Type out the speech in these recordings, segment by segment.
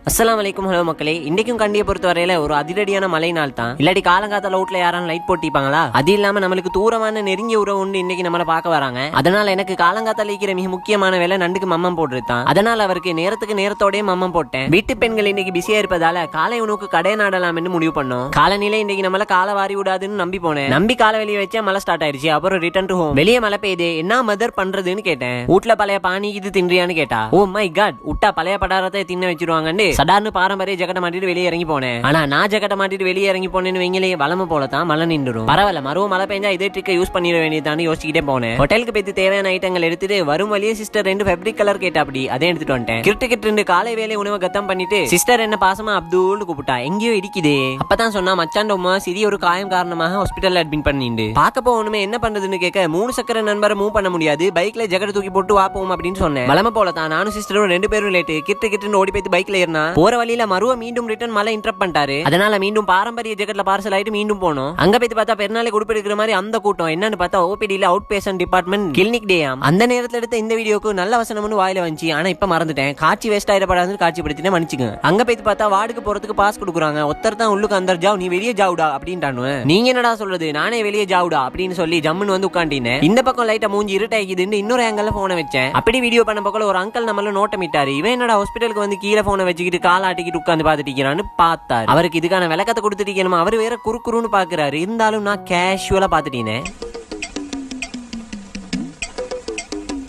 அஸ்ஸலாமு அலைக்கும். ஹலோ மக்களே, இன்றைக்கும் கண்டியை பொறுத்த வரையில ஒரு அதிரடியான மழை நாள் தான். இல்லாட்டி காலங்காத்தால வீட்டுல யாரும் லைட் போட்டிப்பாங்களா? அது இல்லாம நம்மளுக்கு தூரமான நெருங்கிய உறவு உண்டு இன்னைக்கு நம்மள பார்க்க வராங்க. அதனால எனக்கு காலங்காத்தால இருக்கிற மிக முக்கியமான வேலை நண்டுக்கு மம்மம் போடுறது தான். அதனால அவருக்கு நேரத்துக்கு நேரத்தோடய மம்மம் போட்டேன். வீட்டு பெண்கள் இன்னைக்கு பிஸியா இருப்பதால காலை உணவுக்கு கடை நாடலாம்னு முடிவு பண்ணோம். காலநிலை இன்னைக்கு நம்மள காலை வாரி விடாதுன்னு நம்பி போனேன். நம்பி காலை வெளியே வச்சா மழை ஸ்டார்ட் ஆயிடுச்சு. அப்புறம் ரிட்டர்ன் டு ஹோம். வெளியே மழை பெய்யுது, என்ன மதர் பண்றதுன்னு கேட்டேன். வீட்டுல பழைய பானி இது தின்றியான்னு கேட்டா. ஓ மை காட், விட்டா பழைய படாரத்தை தின்ன வச்சிருவாங்கன்னு சடார்னு பாரம்பரிய ஜக்கெட்டை மாட்டிட்டு வெளியே இறங்கி போனேன். ஆனா நான் ஜக்கெட்டை மாட்டிட்டு வெளியே இறங்கி போனேன்னு வைங்களே, வளம போலதான் மழை நின்றுடும். பரவாயில்ல, மறுவும் மழை பெஞ்சா இதே ட்ரிக்கை யூஸ் பண்ணிட வேண்டியதான்னு யோசிச்சுக்கிட்டே போனேன். ஹோட்டலுக்கு போய் தேவையான ஐட்டங்கள் எடுத்துட்டு வரும் வழியே சிஸ்டர் 2 ஃபேப்ரிக் கலர் கேட்டா, அப்படி அதை எடுத்துட்டு வந்துட்டேன். கிட்ட காலை வேலை உணவை கத்தம் பண்ணிட்டு சிஸ்டர் என்ன பாசமா அப்துல்னு கூப்பிட்டா. எங்கேயோ இடிக்குது. அப்பதான் சொன்னா மச்சாண்ட உமா சிறிய ஒரு காயம் காரணமாக ஹாஸ்பிட்டல் அட்மிட் பண்ணிட்டு பார்க்க போகணுமே என்ன பண்றதுன்னு கேட்க, 3 சக்கர நண்பரை மூவ் பண்ண முடியாது, பைக்ல ஜக்கெட் தூக்கி போட்டு வாப்போம் அப்படின்னு சொன்னேன். வளம போலதான் நானும் சிஸ்டரும் 2 பேரும் லேட்டு கிட்ட ஓடி போய் பைக்ல ஏறினா போற வழியில மறுவ மீண்டும் ரிட்டர்ன் மழை இன்டரப்ட் பண்ணிட்டாரு. அதனால மீண்டும் பாரம்பரிய ஜக்கெட்ல பார்சல் ஆயிட்டு மீண்டும் போனோம். அங்க போய் பார்த்தா பெருநாளை குடுப்பு எடுக்கிற மாதிரி அந்த கூட்டம். என்னன்னு பார்த்தா ஓபிடில அவுட் பேஷண்ட் டிபார்ட்மெண்ட் கிளினிக் டேயாம். அந்த நேரத்துல எடுத்த இந்த வீடியோக்கு நல்ல வசனம்னு வாயில வந்துச்சு. ஆனா இப்ப மறந்துட்டேன். காட்சி வேஸ்ட் ஆயிடப்படாதுன்னு காட்சிப்படுத்தினே மன்னிச்சுங்க. அங்க போய் பார்த்தா வார்டுக்கு போறதுக்கு பாஸ் கொடுக்குறாங்க. ஒருத்தர் தான் உள்ளுக்கு அந்தர் ஜாவ், நீ வெளியே ஜாவுடா அப்படின்ட்டானு. நீங்க என்னடா சொல்றது, நானே வெளியே ஜாவுடா அப்படின்னு சொல்லி ஜம்முன்னு வந்து உட்காண்டினேன். இந்த பக்கம் லைட்டா மூஞ்சி இருட்டாக்கிதுன்னு இன்னொரு ஆங்கிள் போனை வச்சேன். அப்படி வீடியோ பண்ண பக்கம் ஒரு அங்கிள் நம்மள நோட்டமிட்டாரு. இவன் என்னடா ஹாஸ்பிட்டலுக்கு வந்து கீழே போனை வச்சுக்கிட்டு காலாட்டிக்கிட்டு உட்காந்து பாத்துட்டு பார்த்தாரு. அவருக்கு இதுக்கான விளக்கத்தை கொடுத்துட்டு அவர் வேற குறுக்குறுன்னு பாக்குறாரு. இருந்தாலும் நான் கேஷுவலா பாத்துட்டேன்.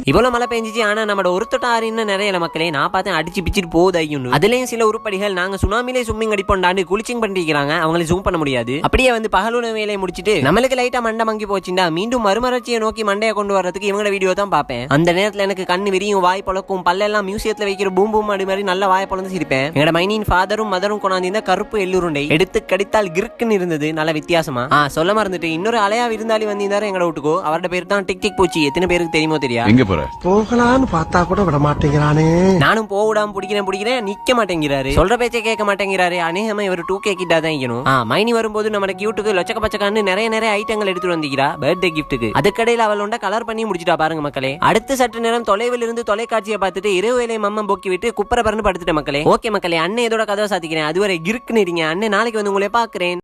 இவ்வளவு மழை பெஞ்சிச்சு. ஆனா நம்ம ஒருத்தட்டாரின்னு நிறைய மக்களே நான் பார்த்தேன் அடிச்சு பிச்சுட்டு போகுது. அதுலயும் சில உருப்படிகள் நாங்க சுனாமிலே ஸ்விம்மிங் அடிப்போண்டாண்டு குளிச்சிங் பண்ணிக்கிறாங்க. அவங்களை ஜூம் பண்ண முடியாது. அப்படியே வந்து பகலுண வேலையை முடிச்சுட்டு நம்மளுக்கு லைட்டா மண்டை மங்கி போச்சுண்டா மீண்டும் மறுமலர்ச்சியை நோக்கி மண்டையை கொண்டு வரதுக்கு இவங்களோட வீடியோ தான் பார்ப்பேன். அந்த நேரத்துல எனக்கு கண்ணு விரியும், வாய் பழக்கும், பல்லெல்லாம் மியூசியத்துல வைக்கிற பூம் பூம் மாடி மாதிரி நல்ல வாய் பழந்து சிரிப்பேன். எங்களோட மைனின் ஃபாதரும் மதரும் கொண்டாந்து கருப்பு எள்ளுருண்டை எடுத்து கடித்தால் கிறுக்குன்னு இருந்தது. நல்ல வித்தியாசமா சொல்ல மறந்துட்டு இன்னொரு அலையா விருந்தாளி வந்திருந்தாரு எங்களோட வீட்டுக்கோ. அவரோட பேர் தான் டிக் டிக் பூச்சி. எத்தனை பேருக்கு தெரியுமோ தெரியாது. போகலான்னு பார்த்தா கூட விட மாட்டேங்கிறானே. நானும் போடாம பிடிக்கிறேன் நிக்க மாட்டேங்கிறாரு. சொல்ற பேச்சை கேட்க மாட்டேங்கிறாரு. அநேகமா இவர் 2K கிட்டா தான் இருக்கணும். மைனி வரும்போது நம்ம கியூட்டுக்கு லட்சக்க பச்சக்கான்னு நிறைய ஐட்டங்கள் எடுத்துட்டு வந்திருக்கிறா பர்த்டே கிஃப்ட்டுக்கு. அதுக்கடையில் அவளோட கலர் பண்ணி முடிச்சுட்டா பாருங்க மக்களே. அடுத்த சற்று நேரம் தொலைவில் இருந்து தொலைக்காட்சியை பார்த்துட்டு இரவு வேலை மம்மம் போக்கி விட்டு குப்பரை பறந்து படுத்துட்டு மக்களே. ஓகே மக்களே, அண்ணன் இதோட கதவை சாத்திக்கிறேன். அதுவரை கிறுக்குன்னு இருங்க. அண்ணன் நாளைக்கு வந்து உங்களை பாக்குறேன்.